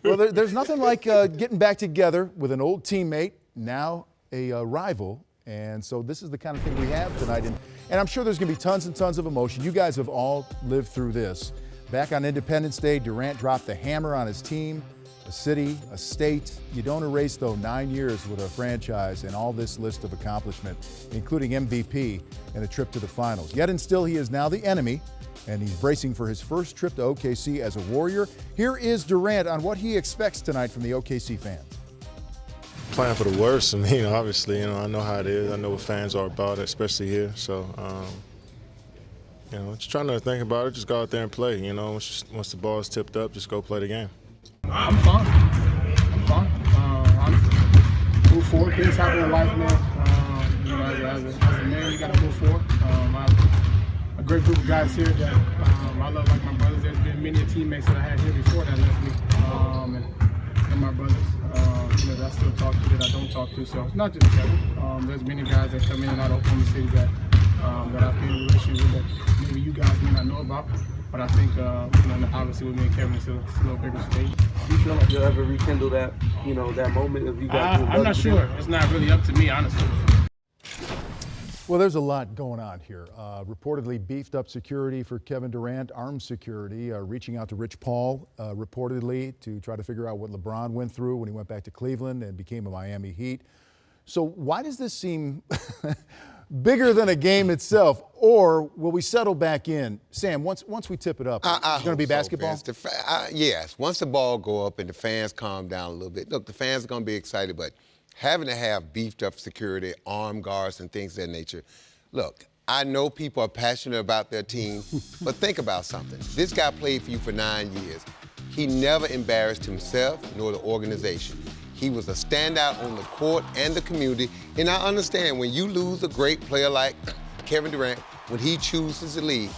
Well, there's nothing like getting back together with an old teammate, now a rival. And so this is the kind of thing we have tonight. And I'm sure there's going to be tons and tons of emotion. You guys have all lived through this. Back on Independence Day, Durant dropped the hammer on his team, a city, a state. You don't erase, though, 9 years with a franchise and all this list of accomplishment, including MVP and a trip to the finals. Yet and still, he is now the enemy, and he's bracing for his first trip to OKC as a Warrior. Here is Durant on what he expects tonight from the OKC fans. Playing for the worst. I mean, obviously, I know how it is. I know what fans are about it, especially here. So, just trying to think about it. Just go out there and play. Once the ball is tipped up, just go play the game. I'm fine. I'm move forward. Things happen in life, man. As a man, you got to move forward. I have a great group of guys here that I love, like my brothers. There's been many teammates that I had here before that left me, and my brothers. That I still talk to, that I don't talk to. So it's not just Kevin. There's many guys that come in and out of Oklahoma City that I've been in a relationship with that maybe you guys may not know about. But I think, obviously with me and Kevin, it's a little bigger stage. Do you feel like you'll ever rekindle that, that moment if you guys? I'm not sure. It's not really up to me, honestly. Well, there's a lot going on here. Reportedly beefed up security for Kevin Durant, armed security, reaching out to Rich Paul, reportedly, to try to figure out what LeBron went through when he went back to Cleveland and became a Miami Heat. So why does this seem bigger than a game itself? Or will we settle back in? Sam, once we tip it up, it's going to be basketball? Yes. Once the ball go up and the fans calm down a little bit. Look, the fans are going to be excited, but having to have beefed up security, armed guards, and things of that nature. Look, I know people are passionate about their team, but think about something. This guy played for you for 9 years. He never embarrassed himself nor the organization. He was a standout on the court and the community. And I understand when you lose a great player like Kevin Durant, when he chooses to leave,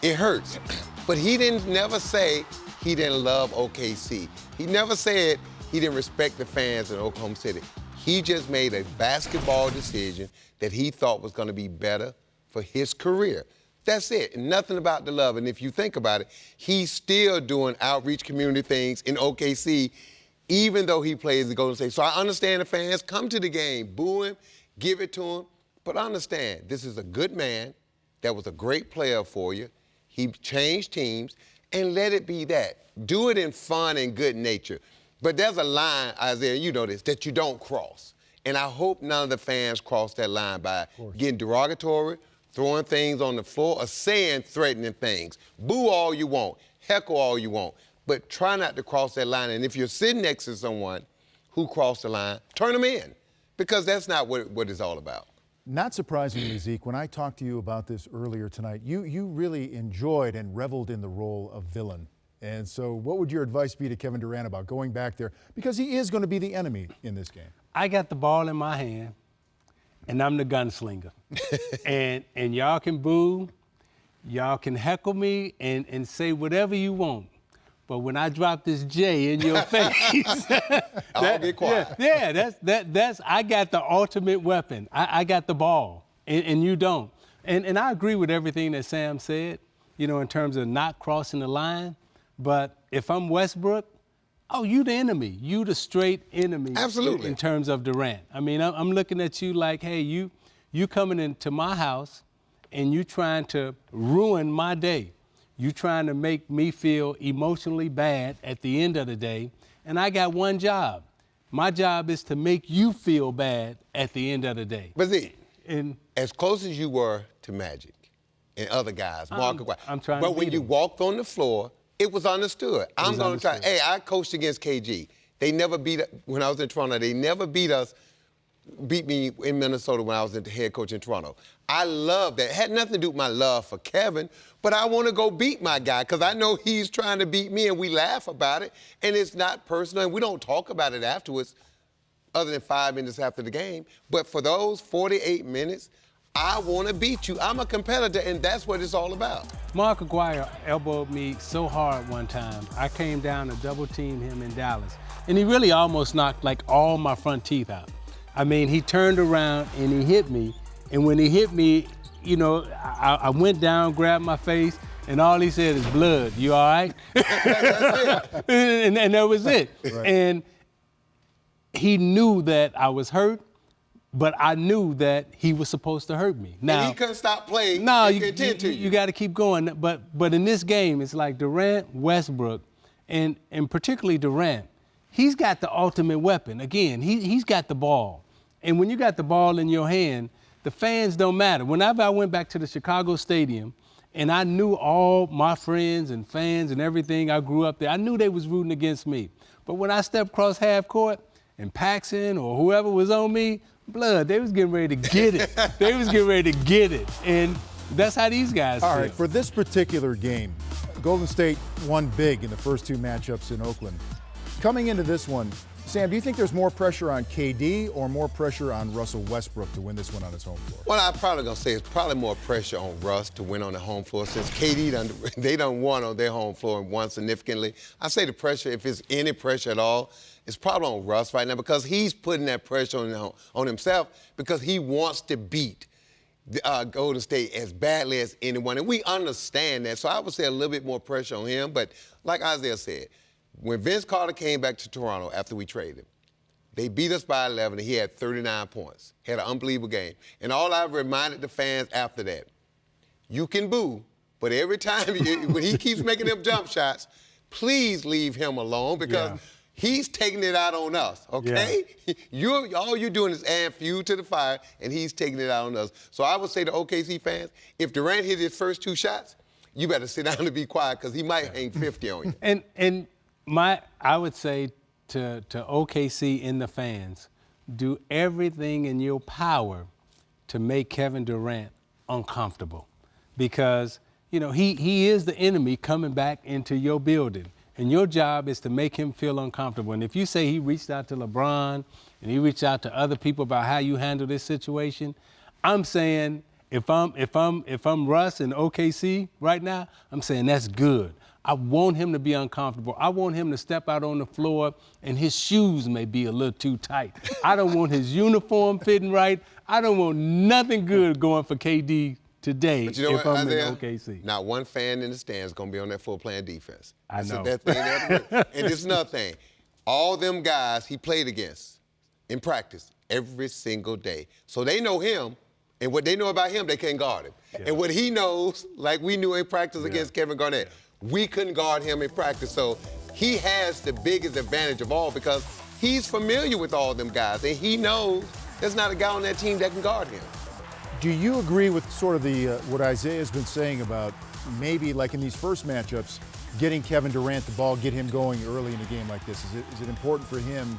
it hurts. But he never say he didn't love OKC. He never said he didn't respect the fans in Oklahoma City. He just made a basketball decision that he thought was going to be better for his career. That's it. Nothing about the love. And if you think about it, he's still doing outreach community things in OKC, even though he plays the Golden State. So I understand the fans come to the game, boo him, give it to him. But understand, this is a good man that was a great player for you. He changed teams, and let it be that. Do it in fun and good nature. But there's a line, Isaiah, you know this, that you don't cross. And I hope none of the fans cross that line by getting derogatory, throwing things on the floor, or saying threatening things. Boo all you want, heckle all you want, but try not to cross that line. And if you're sitting next to someone who crossed the line, turn them in, because that's not what it's all about. Not surprisingly, Zeke, when I talked to you about this earlier tonight, you really enjoyed and reveled in the role of villain. And so what would your advice be to Kevin Durant about going back there? Because he is going to be the enemy in this game. I got the ball in my hand, and I'm the gunslinger. and y'all can boo, y'all can heckle me and say whatever you want. But when I drop this J in your face, I'll be quiet. Yeah, that's I got the ultimate weapon. I got the ball, and you don't. And I agree with everything that Sam said, in terms of not crossing the line. But if I'm Westbrook, you the enemy. You the straight enemy. Absolutely. In terms of Durant. I mean, I'm looking at you like, hey, you coming into my house and you trying to ruin my day. You trying to make me feel emotionally bad at the end of the day. And I got one job. My job is to make you feel bad at the end of the day. But see, as close as you were to Magic and other guys, I'm trying but to when you walked on the floor, it was understood. I'm going to try. Hey, I coached against KG. They never when I was in Toronto, they never beat me in Minnesota when I was the head coach in Toronto. I love that. It had nothing to do with my love for Kevin, but I want to go beat my guy because I know he's trying to beat me, and we laugh about it, and it's not personal, and we don't talk about it afterwards other than 5 minutes after the game. But for those 48 minutes, I want to beat you. I'm a competitor, and that's what it's all about. Mark Aguirre elbowed me so hard one time. I came down to double team him in Dallas, and he really almost knocked like all my front teeth out. I mean, he turned around and he hit me, and when he hit me, I went down, grabbed my face, and all he said is blood. You all right? and that was it. Right. And he knew that I was hurt, but I knew that he was supposed to hurt me. Now, and he couldn't stop playing. No, you got to keep going. But in this game, it's like Durant, Westbrook, and particularly Durant. He's got the ultimate weapon. Again, he's got the ball. And when you got the ball in your hand, the fans don't matter. Whenever I went back to the Chicago Stadium and I knew all my friends and fans and everything, I grew up there, I knew they was rooting against me. But when I stepped across half court and Paxson or whoever was on me, blood, they was getting ready to get it. They was getting ready to get it. And that's how these guys All feel. right, for this particular game, Golden State won big in the first two matchups in Oakland. Coming into this one, Sam, do you think there's more pressure on KD or more pressure on Russell Westbrook to win this one on his home floor? Well, I'm probably going to say it's probably more pressure on Russ to win on the home floor since KD, they done won on their home floor and won significantly. I say the pressure, if it's any pressure at all, it's probably on Russ right now because he's putting that pressure on himself because he wants to beat Golden State as badly as anyone. And we understand that. So I would say a little bit more pressure on him. But like Isaiah said, when Vince Carter came back to Toronto after we traded him, they beat us by 11 and he had 39 points. Had an unbelievable game. And all I've reminded the fans after that, you can boo, but every time when he keeps making them jump shots, please leave him alone because he's taking it out on us, okay? Yeah. All you're doing is add fuel to the fire, and he's taking it out on us. So I would say to OKC fans, if Durant hit his first two shots, you better sit down and be quiet because he might hang 50 on you. And I would say to OKC and the fans, do everything in your power to make Kevin Durant uncomfortable because, you know, he is the enemy coming back into your building. And your job is to make him feel uncomfortable. And if you say he reached out to LeBron and he reached out to other people about how you handle this situation, I'm saying if I'm Russ and OKC right now, I'm saying that's good. I want him to be uncomfortable. I want him to step out on the floor and his shoes may be a little too tight. I don't want his uniform fitting right. I don't want nothing good going for KD today but you know if what, I'm Isaiah? in OKC. Not one fan in the stands is going to be on that floor playing defense. I know. That's the best thing. And this is another thing. All them guys he played against in practice every single day. So they know him, and what they know about him, they can't guard him. Yeah. And what he knows, like we knew in practice against Kevin Garnett, we couldn't guard him in practice. So he has the biggest advantage of all because he's familiar with all them guys, and he knows there's not a guy on that team that can guard him. Do you agree with sort of the what Isaiah's been saying about maybe like in these first matchups, getting Kevin Durant the ball, get him going early in a game like this? Is it important for him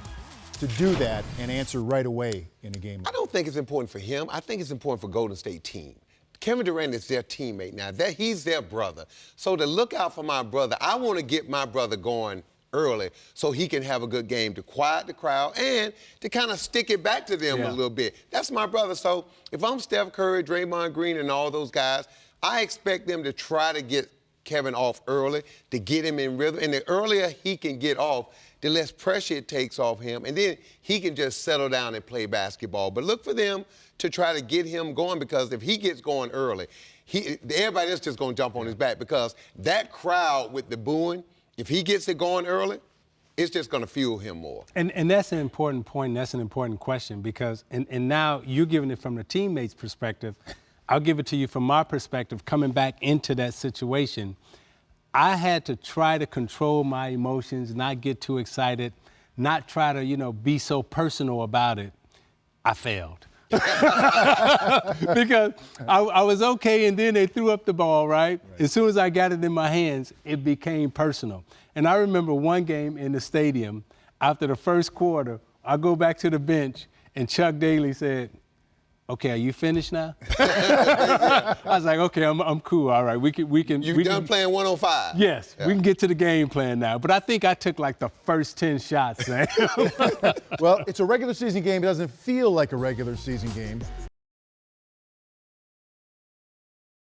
to do that and answer right away in a game like this? I don't think it's important for him. I think it's important for Golden State team. Kevin Durant is their teammate now. He's their brother. So to look out for my brother, I want to get my brother going early so he can have a good game to quiet the crowd and to kind of stick it back to them a little bit. That's my brother. So if I'm Steph Curry, Draymond Green, and all those guys, I expect them to try to get Kevin off early to get him in rhythm. And the earlier he can get off, the less pressure it takes off him. And then he can just settle down and play basketball. But look for them to try to get him going because if he gets going early, everybody else just going to jump on his back because that crowd with the booing, if he gets it going early, it's just going to fuel him more. And that's an important point, and that's an important question because, and now you're giving it from the teammate's perspective. I'll give it to you from my perspective, coming back into that situation. I had to try to control my emotions, not get too excited, not try to, be so personal about it. I failed. Because I was okay, and then they threw up the ball, right? As soon as I got it in my hands, it became personal. And I remember one game in the stadium, after the first quarter, I go back to the bench, and Chuck Daly said, "Okay, are you finished now?" I was like, "Okay, I'm cool. All right, we can." You've done playing 105. Yes, we can get to the game plan now. But I think I took like the first 10 shots. Well, it's a regular season game. It doesn't feel like a regular season game.